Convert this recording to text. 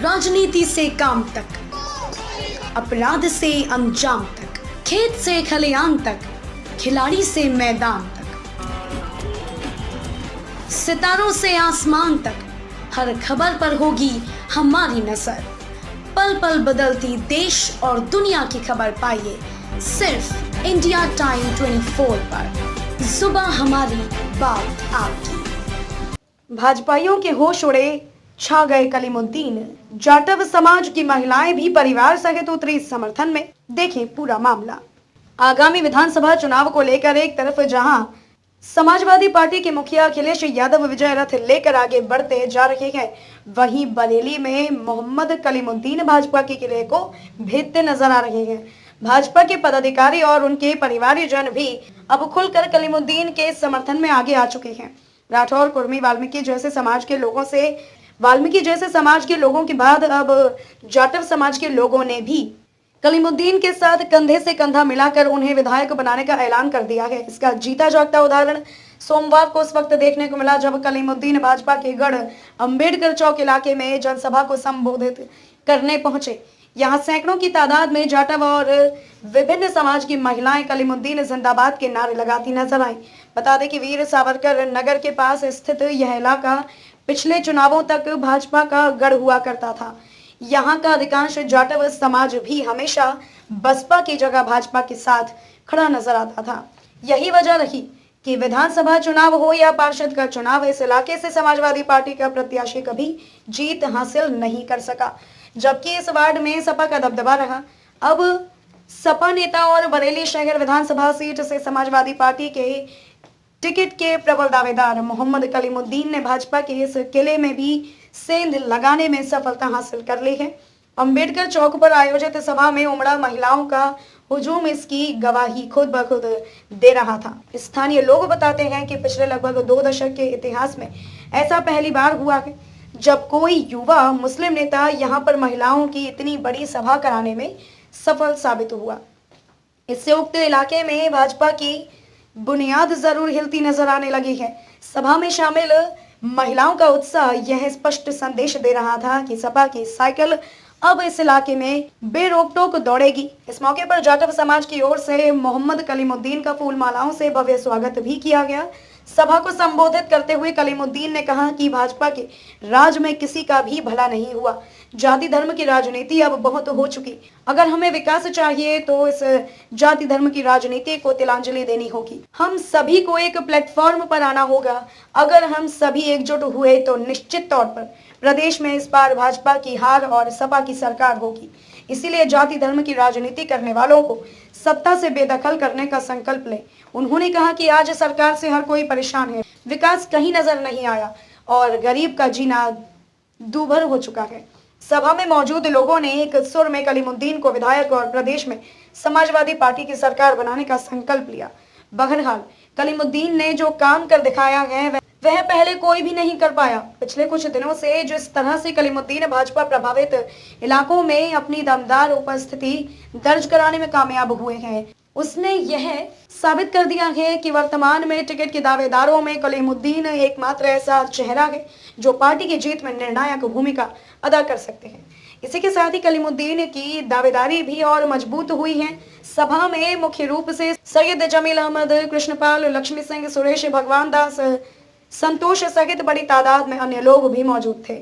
राजनीति से काम तक, अपराध से अंजाम तक, खेत से खलियान तक, खिलाड़ी से मैदान तक, सितारों से आसमान तक, हर खबर पर होगी हमारी नजर। पल पल बदलती देश और दुनिया की खबर पाइए सिर्फ इंडिया टाइम 24 पर। सुबह हमारी, बात आपकी। भाजपाइयों के होश उड़े, छा गए कलीमुद्दीन। जाटव समाज की महिलाएं भी परिवार सहित उतरी समर्थन में। देखें पूरा मामला। आगामी विधानसभा चुनाव को लेकर एक तरफ जहां समाजवादी पार्टी के मुखिया अखिलेश यादव विजय रथ लेकर आगे बढ़ते जा रहे हैं, वहीं बरेली में मोहम्मद कलीमुद्दीन भाजपा के किले को भेदते नजर आ रहे हैं। भाजपा के पदाधिकारी और उनके परिवारजन भी अब खुलकर कलीमुद्दीन के समर्थन में आगे आ चुके हैं। राठौर, कुर्मी, वाल्मीकि जैसे समाज के लोगों के बाद अब जाटव समाज के लोगों ने भी कलीमुद्दीन के साथ कंधे से कंधा मिलाकर उन्हें विधायक बनाने का ऐलान कर दिया है। इसका जीता जागता उदाहरण सोमवार को उस वक्त देखने को मिला जब कलीमुद्दीन भाजपा के गढ़ अंबेडकर चौक इलाके में जनसभा को संबोधित करने पहुंचे। यहां सैकड़ों की तादाद में जाटव और विभिन्न समाज की महिलाएं कलीमुद्दीन जिंदाबाद के नारे लगाती नजर आई। बता दें कि वीर सावरकर नगर के पास स्थित यह इलाका पिछले चुनावों तक भाजपा का गढ़ हुआ करता था। यहाँ का अधिकांश जाटव समाज भी हमेशा बसपा की जगह भाजपा के साथ खड़ा नजर आता था। यही वजह रही कि विधानसभा चुनाव हो या पार्षद का चुनाव, इस इलाके से समाजवादी पार्टी का प्रत्याशी कभी जीत हासिल नहीं कर सका, जबकि इस वार्ड में सपा का दबदबा रहा। अब सपा नेता और बरेली शहर विधानसभा सीट से समाजवादी पार्टी के टिकट के प्रबल दावेदार मोहम्मद कलीमुद्दीन ने भाजपा के इस किले में भी सेंध लगाने में सफलता हासिल कर ली है। अंबेडकर चौक पर आयोजित सभा में उमड़ा महिलाओं का हुजूम इसकी गवाही खुद ब खुद दे रहा था। स्थानीय लोग बताते हैं कि पिछले लगभग 2 दशक के इतिहास में ऐसा पहली बार हुआ है जब कोई युवा मुस्लिम नेता यहां पर महिलाओं की इतनी बड़ी सभा कराने में सफल साबित हुआ। इससे उक्त इलाके में भाजपा की बुनियाद जरूर हिलती नजर आने लगी है। सभा में शामिल महिलाओं का उत्साह यह स्पष्ट संदेश दे रहा था कि सपा की साइकिल अब इस इलाके में बेरोक टोक दौड़ेगी। इस मौके पर जाटव समाज की ओर से मोहम्मद कलीमुद्दीन का फूल मालाओं से भव्य स्वागत भी किया गया। सभा को संबोधित करते हुए कलीमुद्दीन ने कहा कि भाजपा के राज में किसी का भी भला नहीं हुआ। जाति धर्म की राजनीति अब बहुत हो चुकी। अगर हमें विकास चाहिए तो इस जाति धर्म की राजनीति को तिलांजलि देनी होगी। हम सभी को एक प्लेटफॉर्म पर आना होगा। अगर हम सभी एकजुट हुए तो निश्चित तौर पर प्रदेश में इस बार भाजपा की हार और सपा की सरकार होगी। इसीलिए जाति धर्म की राजनीति करने वालों को सत्ता से बेदखल करने का संकल्प लें। उन्होंने कहा कि आज सरकार से हर कोई परेशान है, विकास कहीं नजर नहीं आया और गरीब का जीना दूभर हो चुका है। सभा में मौजूद लोगों ने एक सुर में कलीमुद्दीन को विधायक और प्रदेश में समाजवादी पार्टी की सरकार बनाने का संकल्प लिया। बहरहाल कलीमुद्दीन ने जो काम कर दिखाया है वह पहले कोई भी नहीं कर पाया। पिछले कुछ दिनों से जिस तरह से कलीमुद्दीन भाजपा प्रभावित इलाकों में अपनी दमदार उपस्थिति दर्ज कराने में कामयाब हुए हैं, उसने यह साबित कर दिया है कि वर्तमान में टिकट के दावेदारों में कलीमुद्दीन एकमात्र ऐसा चेहरा है जो पार्टी की जीत में निर्णायक भूमिका अदा कर सकते हैं। इसी के साथ ही कलीमुद्दीन की दावेदारी भी और मजबूत हुई है। सभा में मुख्य रूप से सैयद जमील अहमद, कृष्णपाल, लक्ष्मी सिंह, सुरेश, भगवान दास, संतोष सहित बड़ी तादाद में अन्य लोग भी मौजूद थे।